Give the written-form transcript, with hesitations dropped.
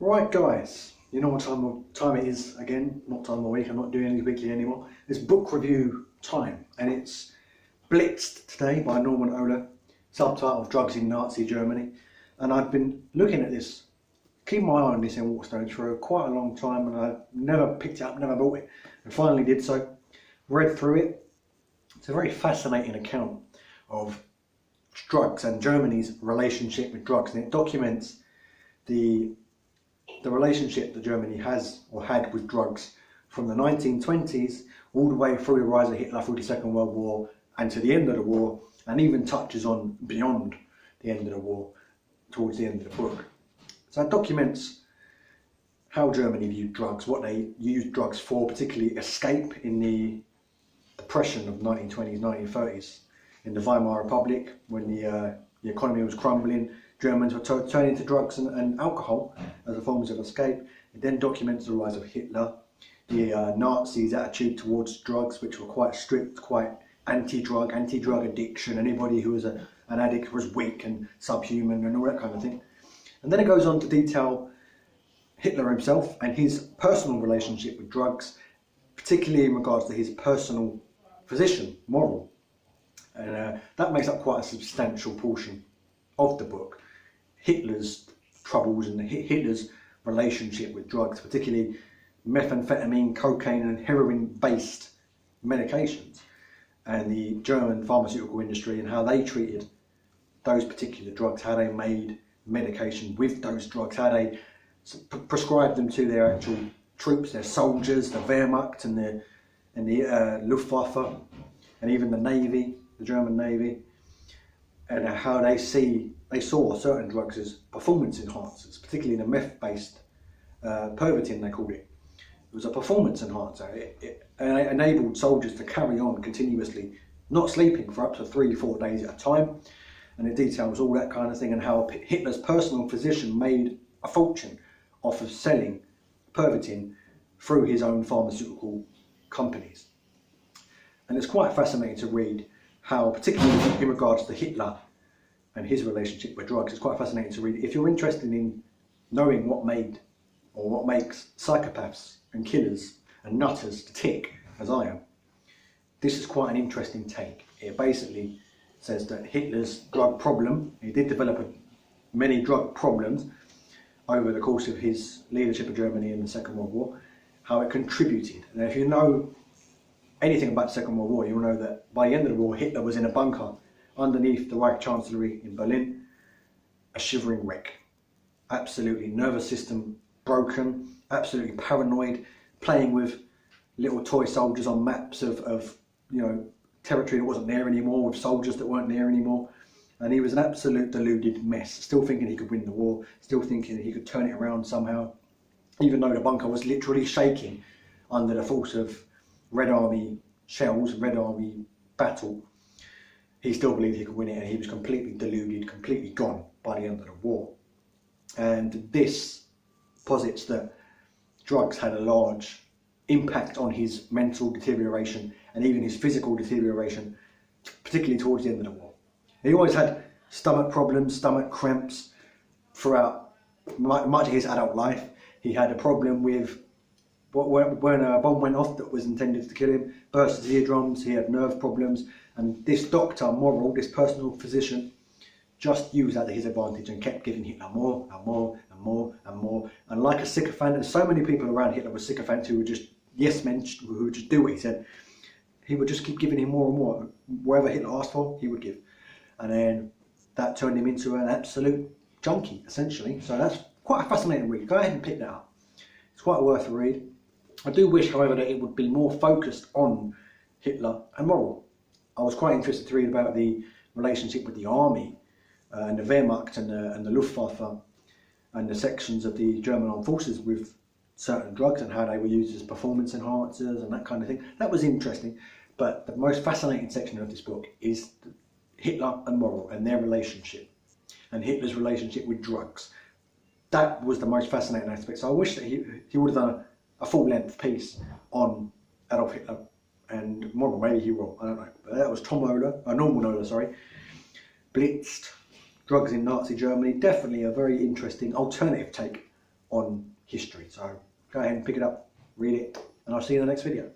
Right guys, you know what time it is again, not time of the week, I'm not doing any weekly anymore. It's book review time and it's Blitzed today by Ohler, subtitle of Drugs in Nazi Germany. And I've been looking at this, keeping my eye on this in Waterstones for quite a long time, and I never picked it up, never bought it, and finally did so. Read through it. It's a very fascinating account of drugs and Germany's relationship with drugs, and it documents the relationship that Germany has or had with drugs from the 1920s all the way through the rise of Hitler through the Second World War and to the end of the war, and even touches on beyond the end of the war towards the end of the book. So it documents how Germany viewed drugs, what they used drugs for, particularly escape in the depression of 1920s, 1930s in the Weimar Republic when the economy was crumbling. Germans were turning to drugs and alcohol as a forms of escape. It then documents the rise of Hitler, the Nazis' attitude towards drugs, which were quite strict, quite anti-drug addiction. Anybody who was an addict was weak and subhuman and all that kind of thing. And then it goes on to detail Hitler himself and his personal relationship with drugs, particularly in regards to his personal position, moral. And that makes up quite a substantial portion of the book. Hitler's troubles and Hitler's relationship with drugs, particularly methamphetamine, cocaine and heroin based medications, and the German pharmaceutical industry and how they treated those particular drugs, how they made medication with those drugs, how they prescribed them to their actual troops, their soldiers, the Wehrmacht and the Luftwaffe, and even the Navy, the German Navy, and how they saw certain drugs as performance enhancers, particularly the meth-based Pervitin, they called it. It was a performance enhancer. It enabled soldiers to carry on continuously, not sleeping for up to 3-4 days at a time. And it details all that kind of thing, and how Hitler's personal physician made a fortune off of selling Pervitin through his own pharmaceutical companies. And it's quite fascinating to read how, particularly in regards to Hitler and his relationship with drugs, it's quite fascinating to read. If you're interested in knowing what makes psychopaths and killers and nutters to tick, as I am, this is quite an interesting take. It basically says that Hitler's drug problem, he did develop many drug problems over the course of his leadership of Germany in the Second World War, how it contributed. And if you know anything about the Second World War, you'll know that by the end of the war, Hitler was in a bunker underneath the Reich Chancellery in Berlin, a shivering wreck. Absolutely nervous system broken, absolutely paranoid, playing with little toy soldiers on maps of territory that wasn't there anymore, with soldiers that weren't there anymore. And he was an absolute deluded mess, still thinking he could win the war, still thinking he could turn it around somehow, even though the bunker was literally shaking under the force of Red Army shells, Red Army battle. He still believed he could win it, and he was completely deluded, completely gone by the end of the war. And this posits that drugs had a large impact on his mental deterioration and even his physical deterioration, particularly towards the end of the war. He always had stomach problems, stomach cramps throughout much of his adult life. He had a problem with when a bomb went off that was intended to kill him, burst his eardrums, he had nerve problems, and this doctor, Morrell, this personal physician, just used that to his advantage and kept giving Hitler more and more and more and more. And like a sycophant, and so many people around Hitler were sycophants who were just yes men, who would just do what he said, he would just keep giving him more and more. Wherever Hitler asked for, he would give. And then that turned him into an absolute junkie, essentially. So that's quite a fascinating read. Go ahead and pick that up. It's quite worth a read. I do wish, however, that it would be more focused on Hitler and Morrell. I was quite interested to read about the relationship with the army and the Wehrmacht and the Luftwaffe and the sections of the German armed forces with certain drugs and how they were used as performance enhancers and that kind of thing. That was interesting, but the most fascinating section of this book is Hitler and Morrell and their relationship and Hitler's relationship with drugs. That was the most fascinating aspect. So I wish that he would have done a full-length piece on Adolf Hitler and Morrell. Maybe he will, I don't know. But that was Normal Ohler, Blitzed, Drugs in Nazi Germany. Definitely a very interesting alternative take on history. So go ahead and pick it up, read it, and I'll see you in the next video.